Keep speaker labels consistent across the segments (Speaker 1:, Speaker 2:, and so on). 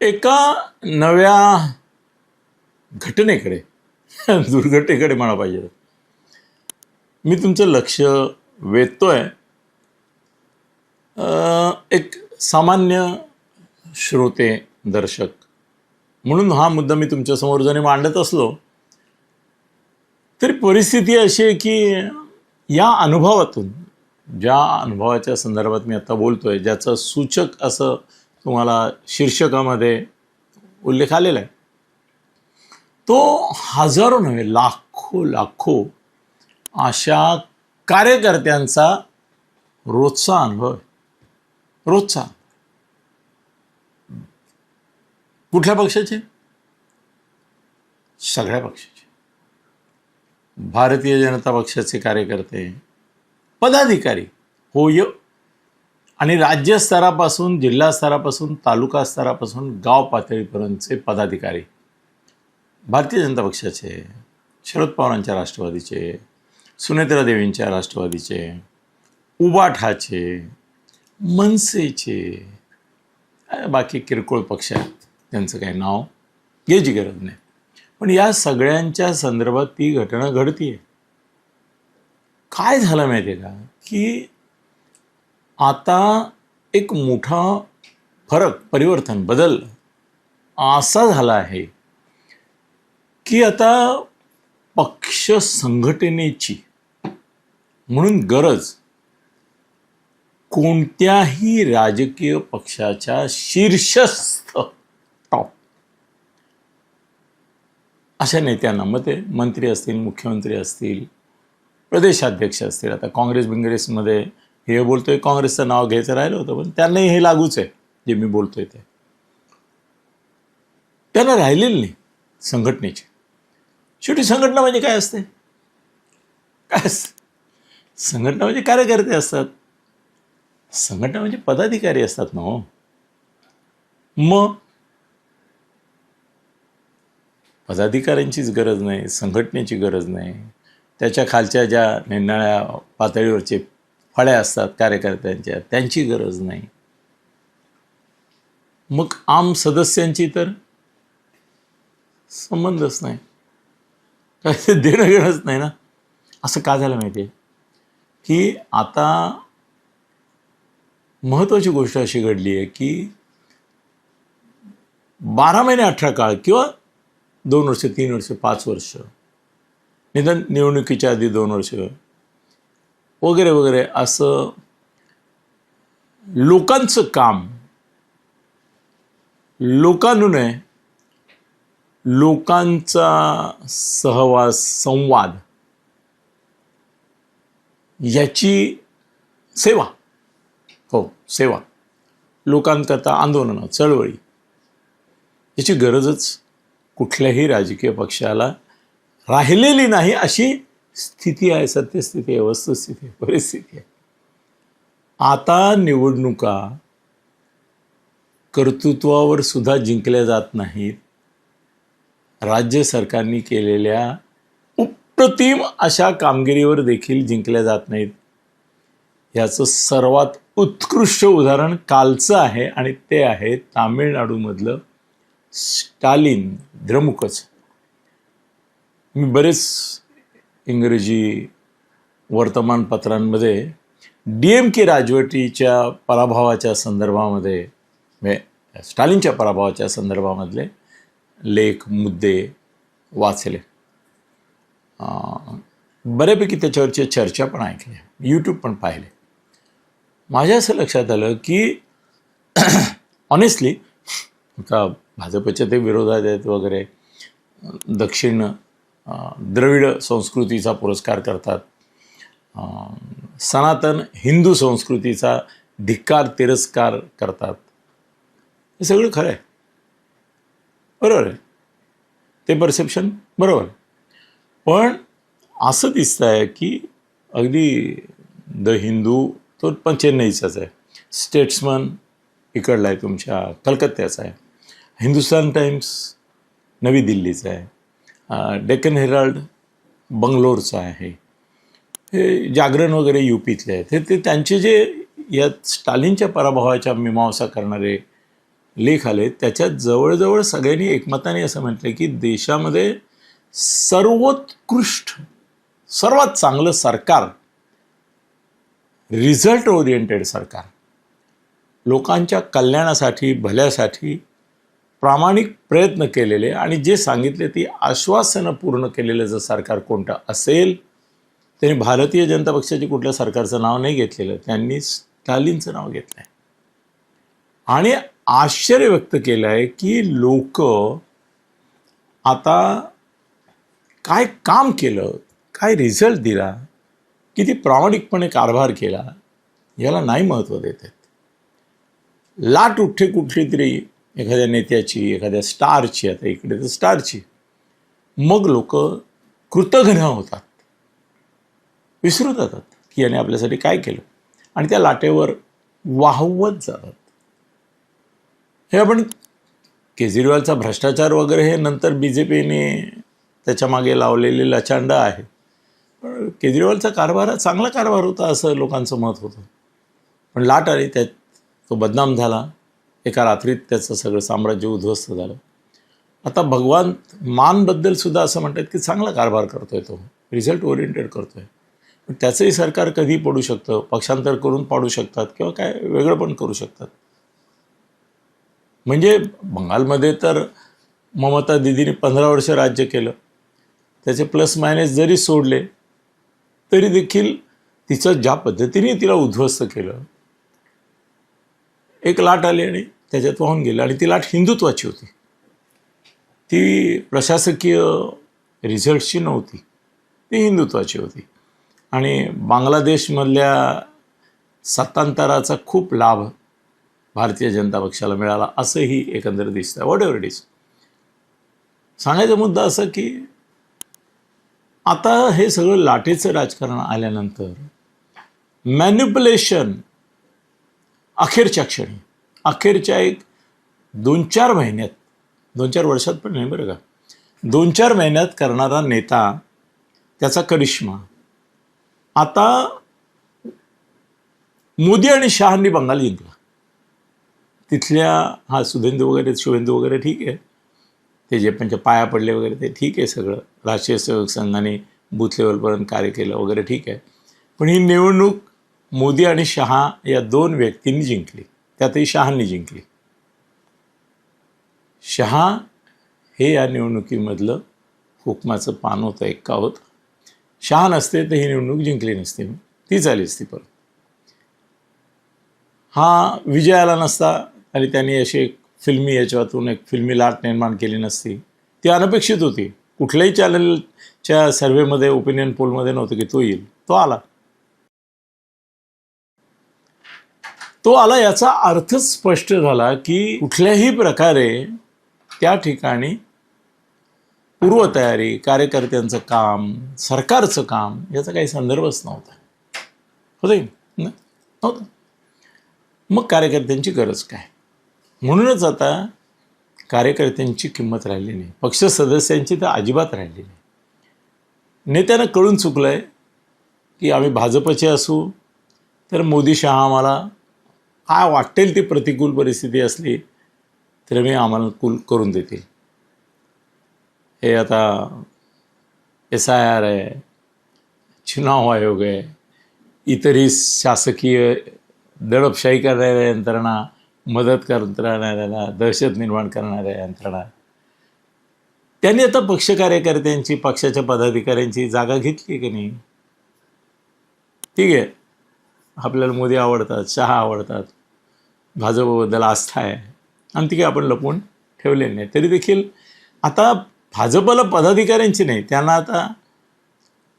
Speaker 1: एका नव्या घटनेकडे दुर्घटनेकडे म्हणा पाहिजे मी तुमचं लक्ष वेधतोय. एक सामान्य श्रोते दर्शक म्हणून हा मुद्दा मी तुमच्यासमोर जरी मांडत असलो तरी परिस्थिती अशी आहे की या अनुभवातून, ज्या अनुभवाच्या संदर्भात मी आता बोलतोय, ज्याचं सूचक असं तुम्हाला शीर्षकामध्ये उल्लेख आलेला आहे, तो हजारो नव्हे लाखो अशा कार्यकर्त्यांचा रोजचा अनुभव आहे. रोजचा. कुठल्या पक्षाचे? सगळ्या पक्षाचे. भारतीय जनता पक्षाचे कार्यकर्ते, पदाधिकारी, होय, आणि राज्यस्तरापासून, जिल्हा स्तरापासून, तालुका स्तरापासून, गाव पातळीपर्यंतचे पदाधिकारी, भारतीय जनता पक्षाचे, शरद पवारांच्या राष्ट्रवादीचे, सुनेत्रा देवींच्या राष्ट्रवादीचे, उबाठाचे, मनसेचे, बाकी किरकोळ पक्ष आहेत, त्यांचं काही नाव घ्यायची गरज नाही. पण या सगळ्यांच्या संदर्भात ती घटना घडतीये. काय झालं माहिती आहे का, की आता एक मोठा फरक, परिवर्तन, बदल असा झाला आहे की आता पक्ष संघटनेची म्हणून गरज कोणत्याही राजकीय पक्षाच्या शीर्षस्थ टॉप अशा नेत्यांना, मग ते मंत्री असतील, मुख्यमंत्री असतील, प्रदेशाध्यक्ष असतील. आता काँग्रेसमध्ये हे बोलतोय, काँग्रेसचं नाव घ्यायचं राहिलं होतं, पण त्यांनाही हे लागूच आहे जे मी बोलतोय ते. त्यांना राहिलेलं नाही संघटनेची. शेवटी संघटना म्हणजे काय असते? काय असते? संघटना म्हणजे कार्यकर्ते असतात. संघटना म्हणजे पदाधिकारी असतात ना हो. मग पदाधिकाऱ्यांचीच गरज नाही, संघटनेची गरज नाही. त्याच्या खालच्या ज्या निरनिराळ्या पातळीवरचे फळ्या असतात कार्यकर्त्यांच्या, त्यांची गरज नाही. मग आम सदस्यांची तर संबंधच नाही, काय ते देणं घेणंच नाही ना. असं का झालं माहिती आहे की आता महत्त्वाची गोष्ट अशी घडली आहे की 12 महिने 18 काळ किंवा 2 वर्ष, 3 वर्ष, 5 वर्ष, निदान निवडणुकीच्या आधी 2 वर्ष वगैरे वगैरे, असं लोकांचं काम, लोकांनी, लोकांचा सहवास, संवाद, याची सेवा, हो सेवा, लोकांकरता आंदोलनं, चळवळी, याची गरजच कुठल्याही राजकीय पक्षाला राहिलेली नाही. अशी स्थिती आहे, सत्यस्थिती आहे, वस्तुस्थिती आहे, परिस्थिती आहे. आता निवडणुका कर्तृत्वावर सुद्धा जिंकल्या जात नाहीत, राज्य सरकारने केलेल्या अप्रतिम अशा कामगिरीवर देखील जिंकल्या जात नाहीत. याचं सर्वात उत्कृष्ट उदाहरण कालचं आहे, आणि ते आहे तामिळनाडूमधलं स्टालिन द्रमुकच. मी बरेच इंग्रजी वर्तमानपत्रांमध्ये DMK राजवटीच्या पराभवाच्या संदर्भामध्ये, स्टालिनच्या पराभवाच्या संदर्भामधले लेख, मुद्दे वाचले. बऱ्यापैकी त्याच्यावरची चर्चा पण ऐकली, यूट्यूब पण पाहिले. माझ्या असं लक्षात आलं की ऑनेस्टली आता भाजपच्या ते विरोधात आहेत वगैरे, दक्षिण द्रविड संस्कृतीचा पुरस्कार करतात, सनातन हिंदू संस्कृतीचा धिक्कार, तिरस्कार करतात. हे सगळं खरं आहे, बरोबर आहे, ते परसेप्शन बरोबर आहे. पण असं दिसतं आहे की अगदी द हिंदू तो पण चेन्नईचाच आहे, स्टेट्समन इकडला आहे, तुमच्या कलकत्त्याचा आहे, हिंदुस्तान टाइम्स नवी दिल्लीचा आहे, डेक्कन हेराल्ड बंगलोरचा आहे, हे जागरण वगैरे UPतले आहेत. ते त्यांचे जे या स्टालिनच्या पराभवाच्या मीमांसा करणारे लेख आले त्याच्यात जवळजवळ सगळ्यांनी एकमताने असं म्हटलं की देशामध्ये सर्वोत्कृष्ट सर्वात चांगलं सरकार, रिझल्ट ओरिएंटेड सरकार, लोकांच्या कल्याणासाठी भल्यासाठी प्रामाणिक प्रयत्न केलेले आणि जे सांगितले ती आश्वासनं पूर्ण केलेलं जर सरकार कोणतं असेल, त्यांनी भारतीय जनता पक्षाची कुठल्या सरकारचं नाव नाही घेतलेलं, त्यांनी स्टालिनचं नाव घेतलं आहे. आणि आश्चर्य व्यक्त केलं आहे की लोक आता काय काम केलं, काय रिझल्ट दिला, किती प्रामाणिकपणे कारभार केला याला नाही महत्त्व देत आहेत. लाट उठे कुठली तरी एखाद्या नेत्याची, एखाद्या स्टारची, आता इकडे तर स्टारची, मग लोक कृतघ्न होतात, विसरून जातात की याने आपल्यासाठी काय केलं आणि त्या लाटेवर वाहवत जातात. हे आपण केजरीवालचा भ्रष्टाचार वगैरे हे नंतर BJPने त्याच्या मागे लावलेले लचांड आहे. पण केजरीवालचा कारभार चांगला कारभार होता असं लोकांचं मत होतं. पण लाट आली, त्यात तो बदनाम झाला, एका रात्रीत त्याचं सगळं साम्राज्य उद्ध्वस्त झालं. आता भगवान मानबद्दल सुद्धा असं म्हणतात की चांगला कारभार करतोय, तो रिझल्ट ओरिएंटेड करतोय. पण त्याचंही सरकार कधी पडू शकतं, पक्षांतर करून पाडू शकतात किंवा काय वेगळं पण करू शकतात. म्हणजे बंगालमध्ये तर ममता दीदीने 15 वर्ष राज्य केलं, त्याचे प्लस मायनस जरी सोडले तरी देखील तिचं ज्या पद्धतीने तिला उद्ध्वस्त केलं, एक लाट आली आणि त्याच्यात वाहून गेलं. आणि ती लाट हिंदुत्वाची होती, ती प्रशासकीय रिझल्टची नव्हती, ती हिंदुत्वाची होती. आणि बांगलादेशमधल्या सत्तांतराचा खूप लाभ भारतीय जनता पक्षाला मिळाला असंही एकंदर दिसतं. व्हॉट एव्हर इट इज, सांगायचा मुद्दा असं की आता हे सगळं लाटेचं राजकारण आल्यानंतर मॅन्युप्युलेशन अखेरच्या क्षणी, अखेरच्या एक 2-4 महिन्यात, 2-4 वर्षात पण नाही बरं का, 2-4 महिन्यात करणारा नेता, त्याचा करिश्मा. आता मोदी आणि शहांनी बंगाल जिंकला. तिथल्या शुभेंदू वगैरे ठीक आहे, ते जे पण पाया पडले वगैरे ते ठीक आहे सगळं, राष्ट्रीय सेवक संघाने बूथ लेवलपर्यंत कार्य केलं वगैरे ठीक आहे. पण ही निवडणूक मोदी आणि शहा या 2 व्यक्तींनी जिंकली, त्यातही शहांनी जिंकली. शहा हे या निवडणुकीमधलं हुकमाचं पान होतं, एक्का होतं. शहा नसते तर ही निवडणूक जिंकली नसती, ती झाली असती. परत हा विजय आला नसता आणि त्यांनी अशी एक फिल्मी याच्यातून एक फिल्मी लाट निर्माण केली नसती. ती अनपेक्षित होती, कुठल्याही चॅनलच्या सर्व्हेमध्ये, ओपिनियन पोलमध्ये नव्हतं की तो येईल. तो आला. तो आला याचा अर्थच स्पष्ट झाला की कुठल्याही प्रकारे त्या ठिकाणी पूर्वतयारी, कार्यकर्त्यांचं काम, सरकारचं काम याचा काही संदर्भच नव्हता. होतं नव्हतं. मग कार्यकर्त्यांची गरज काय? म्हणूनच आता कार्यकर्त्यांची किंमत राहिली नाही, पक्ष सदस्यांची तर अजिबात राहिली नाही. नेत्यांना कळून चुकलं आहे की आम्ही भाजपचे असू तर मोदी शहा आम्हाला काय वाटेल ती प्रतिकूल परिस्थिती असली तर मी आम्हाला करून देतील. हे आता SIR आहे, चुनाव आयोग आहे, इतरही शासकीय दडपशाही करणाऱ्या यंत्रणा, मदत करणाऱ्याला दहशत निर्माण करणाऱ्या यंत्रणा, त्यांनी आता पक्ष कार्यकर्त्यांची, पक्षाच्या पदाधिकाऱ्यांची जागा घेतली की नाही? ठीक आहे, आपल्याला मोदी आवडतात, शहा आवडतात, भाजपबद्दल आस्था आहे आणि ती काही आपण लपवून ठेवले नाही. तरी देखील आता भाजपला पदाधिकाऱ्यांची नाही, त्यांना आता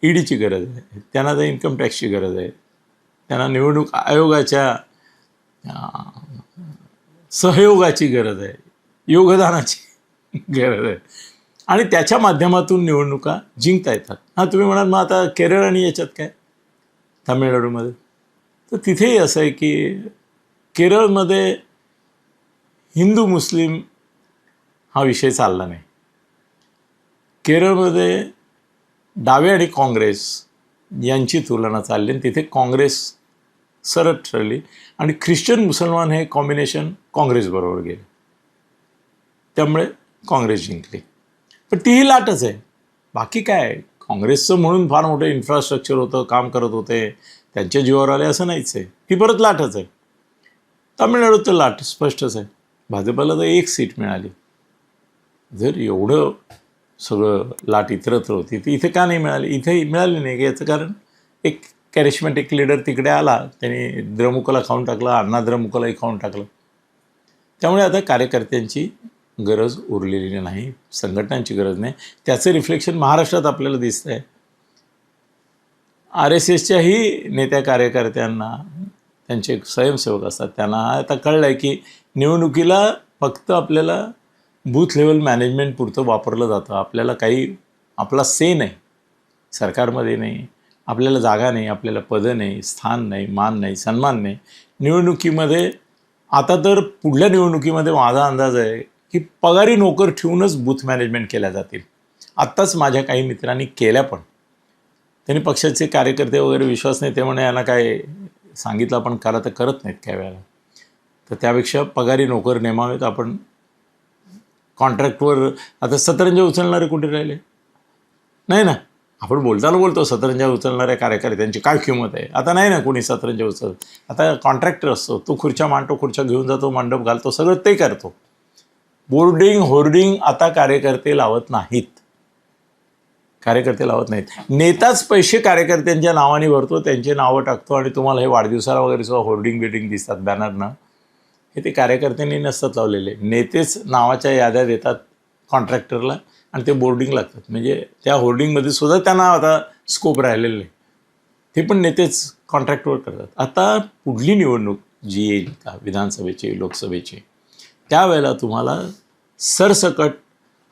Speaker 1: ईडीची गरज आहे, त्यांना आता इन्कम टॅक्सची गरज आहे, त्यांना निवडणूक आयोगाच्या सहयोगाची गरज आहे, योगदानाची गरज आहे आणि त्याच्या माध्यमातून निवडणुका जिंकता येतात. हां, तुम्ही म्हणाल मग आता केरळ आणि याच्यात काय, तामिळनाडूमध्ये, तर तिथेही असं आहे की केरळमध्ये हिंदू मुस्लिम हा विषय चालला नाही. केरळमध्ये डावे आणि काँग्रेस यांची तुलना चालली आणि तिथे काँग्रेस सरळ ठरली आणि ख्रिश्चन मुसलमान हे कॉम्बिनेशन काँग्रेसबरोबर गेले. त्यामुळे काँग्रेस जिंकली. पण तीही लाटच आहे, बाकी काय. काँग्रेसचं म्हणून फार मोठं इन्फ्रास्ट्रक्चर होतं, काम करत होते, त्यांच्या जीवावर आले असं नाहीच आहे. ती परत लाटच आहे. तामिळनाडूत तर लाट स्पष्टच आहे. भाजपला तर 1 सीट मिळाली. जर एवढं सगळं लाट इतरत्र होती ती इथे का नाही मिळाली? इथे मिळाली नाही. याचं कारण एक कॅरिस्मॅटिक लीडर तिकडे आला, त्याने द्रमुकला खाऊन टाकलं, अण्णा द्रमुकलाही खाऊन टाकलं. त्यामुळे आता कार्यकर्त्यांची गरज उरलेली नाही, संघटनांची गरज नाही. त्याचं रिफ्लेक्शन महाराष्ट्रात आपल्याला दिसतं आहे. RSSच्याही नेत्या कार्यकर्त्यांना, त्यांचे स्वयंसेवक असतात, त्यांना आता कळलं आहे की निवडणुकीला फक्त आपल्याला बूथ लेवल मॅनेजमेंट पुरतं वापरलं जातं. आपल्याला काही आपला से नाही, सरकारमध्ये नाही, आपल्याला जागा नाही, आपल्याला पदं नाही, स्थान नाही, मान नाही, सन्मान नाही. निवडणुकीमध्ये आता तर पुढल्या निवडणुकीमध्ये माझा अंदाज आहे की पगारी नोकर ठेवूनच बूथ मॅनेजमेंट केल्या जातील. आत्ताच माझ्या काही मित्रांनी केल्या, पण त्यांनी पक्षाचे कार्यकर्ते वगैरे विश्वास नाही, ते म्हणे यांना काय सांगितलं आपण करा तर करत नाहीत काही वेळेला. तर त्यापेक्षा पगारी नोकर नेमावेत. आपण कॉन्ट्रॅक्टवर आता सतरंजा उचलणारे कुठे राहिले? नाही ना. आपण बोलतो सतरंजा उचलणाऱ्या कार्यकर्त्यांची काय किंमत आहे. आता नाही ना कोणी सतरंजा उचलत. आता कॉन्ट्रॅक्टर असतो, तो खुर्च्या मांडतो, खुर्च्या घेऊन जातो, मंडप घालतो, सगळं ते करतो. बोर्डिंग होर्डिंग आता कार्यकर्ते लावत नाहीत. नेताच पैसे कार्यकर्त्यांच्या नावाने भरतो, त्यांचे नावं टाकतो आणि तुम्हाला हे वाढदिवसाला वगैरे सुद्धा होर्डिंग बिल्डिंग दिसतात, बॅनरनं, हे ते कार्यकर्त्यांनी नसतात लावलेले. नेतेच नावाच्या याद्या देतात कॉन्ट्रॅक्टरला आणि ते बोर्डिंग लागतात. म्हणजे त्या होर्डिंगमध्ये सुद्धा त्यांना आता स्कोप राहिलेलं नाही, ते पण नेतेच कॉन्ट्रॅक्टवर करतात. आता पुढली निवडणूक जी येईल का, विधानसभेची, लोकसभेची, त्यावेळेला तुम्हाला सरसकट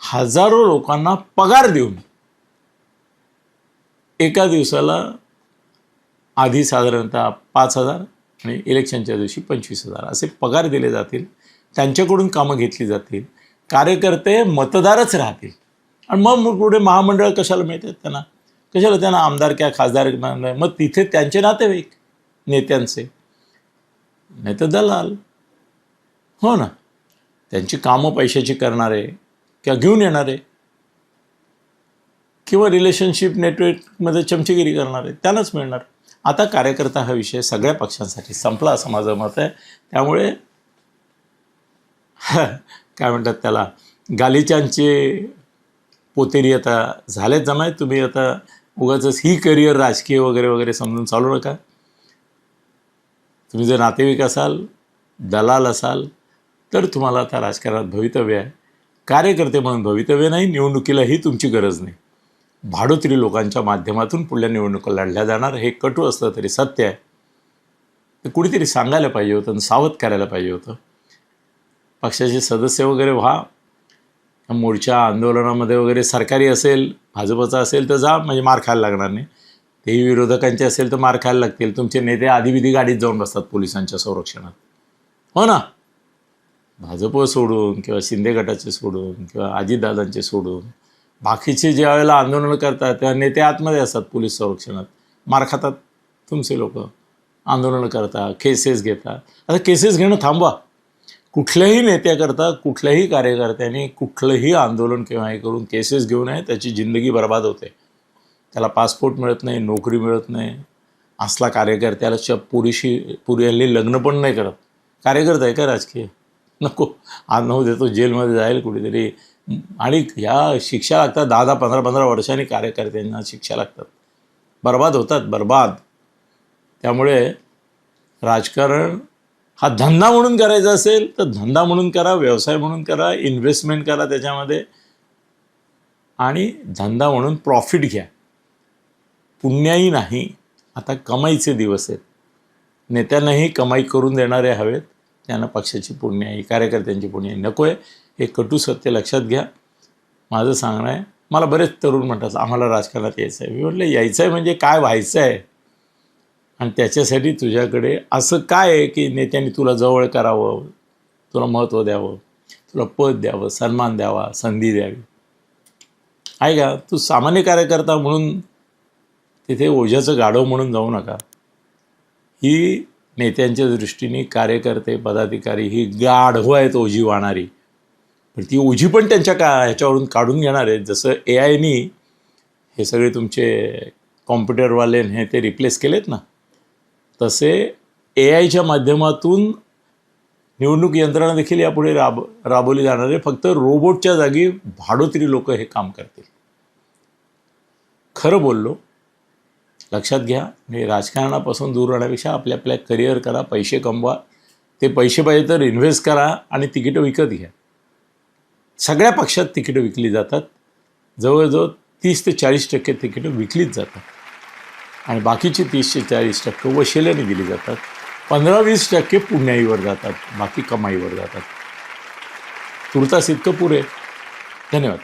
Speaker 1: हजारो लोकांना पगार देऊन एका दिवसाला आधी साधारणतः 5,000 आणि इलेक्शनच्या दिवशी 25,000 असे पगार दिले जातील. त्यांच्याकडून कामं घेतली जातील. कार्यकर्ते मतदारच राहतील. आणि मग पुढे महामंडळ कशाला मिळतात त्यांना? कशाला त्यांना आमदार किंवा खासदार? मग तिथे त्यांचे नातेवाईक नेत्यांचे, नाही तर दलाल, हो ना, त्यांची कामं पैशाची करणारे किंवा घेऊन येणारे किंवा रिलेशनशिप नेटवर्कमध्ये चमचेगिरी करणारे त्यांनाच मिळणार. आता कार्यकर्ता हा विषय सगळ्या पक्षांसाठी संपला असं माझं मत आहे. त्यामुळे काय म्हणतात त्याला, गालिचांचे पोतेरी आता झालेच जमाय. तुम्ही आता उगाच ही करिअर राजकीय वगैरे वगैरे समजून चालू नका. तुम्ही जर नातेवाईक असाल, दलाल असाल, तर तुम्हाला आता राजकारणात भवितव्य आहे. कार्यकर्ते म्हणून भवितव्य नाही. निवडणुकीलाही तुमची गरज नाही. भाडोत्री लोकांच्या माध्यमातून पुढल्या निवडणुका लढल्या जाणार, हे कटू असलं तरी सत्य आहे. ते कुणीतरी सांगायला पाहिजे होतं आणि सावध करायला पाहिजे होतं. पक्षाचे सदस्य वगैरे व्हा, मोर्चा आंदोलनामध्ये वगैरे सरकारी असेल, भाजपचा असेल तर जा, म्हणजे मार खायला लागणार नाही. तेही विरोधकांचे असेल तर मार खायला लागतील. तुमचे नेते आधीविधी गाडीत जाऊन बसतात पोलिसांच्या संरक्षणात, हो ना. भाजप सोडून किंवा शिंदे गटाचे सोडून किंवा अजितदादांचे सोडून बाकीचे ज्या वेळेला आंदोलनं करतात तेव्हा नेते आतमध्ये असतात पोलीस संरक्षणात, मार खातात तुमचे लोक. आंदोलनं करता, केसेस घेता. आता केसेस घेणं थांबवा. कुठल्याही नेत्याकरता, कुठल्याही कार्यकर्त्यांनी कुठलंही आंदोलन किंवा हे करून केसेस घेऊ नये. त्याची जिंदगी बर्बाद होते. त्याला पासपोर्ट मिळत नाही, नोकरी मिळत नाही. असला कार्यकर्त्याला पुरी हल्ली लग्न पण नाही करत. कार्यकर्ता आहे का राजकीय? नको. आज नऊ देतो, जेलमध्ये जाईल कुठेतरी. आणि ह्या शिक्षा लागतात 10-10, 15-15 वर्षांनी कार्यकर्त्यांना शिक्षा लागतात. बर्बाद होतात, बर्बाद. त्यामुळे राजकारण हा धंदा म्हणून करायचा असेल तर धंदा म्हणून करा, व्यवसाय म्हणून करा, इन्व्हेस्टमेंट करा त्याच्यामध्ये, आणि धंदा म्हणून प्रॉफिट घ्या. पुण्याही नाही. आता कमाईचे दिवस आहेत. नेत्यांनाही कमाई करून देणारे हवेत. त्यांना पक्षाची पुण्याई, कार्यकर्त्यांची पुण्याई नको आहे. हे कटू सत्य लक्षात घ्या. माझं सांगणं आहे. मला बरेच तरुण म्हणतात आम्हाला राजकारणात यायचं आहे. मी म्हटलं यायचं आहे म्हणजे काय व्हायचं आहे, आणि त्याच्यासाठी तुझ्याकडे असं काय आहे की नेत्यांनी तुला जवळ करावं, तुला महत्त्व द्यावं, तुला पद द्यावं, सन्मान द्यावा, संधी द्यावी, आहे का? तू सामान्य कार्यकर्ता म्हणून तिथे ओझ्याचं गाढव म्हणून जाऊ नका. ही नेत्यांच्या दृष्टीने कार्यकर्ते, पदाधिकारी ही गाढवं आहेत, ओझी वाहणारी. पण ती ओझी पण त्यांच्या ह्याच्यावरून काढून घेणार आहेत. जसं AI हे सगळे तुमचे कॉम्प्युटरवाले हे ते रिप्लेस केलेत ना, तसे AIच्या माध्यमातून निवडणूक यंत्रणा देखील यापुढे राबवली जाणार आहे. फक्त रोबोटच्या जागी भाडोत्री लोक हे काम करतील. खरं बोललो, लक्षात घ्या. म्हणजे राजकारणापासून दूर राहण्यापेक्षा आपल्या करिअर करा, पैसे कमवा. ते पैसे पाहिजे तर इन्व्हेस्ट करा आणि तिकीटं विकत घ्या. सगळ्या पक्षात तिकीटं विकली जातात. जवळजवळ 30 ते 40% तिकीटं विकलीच जातात आणि बाकीची 30 ते 40% वशिल्याने दिली जातात. 15-20% पुण्याईवर जातात, बाकी कमाईवर जातात. तुर्तास इतकं पुरे. धन्यवाद.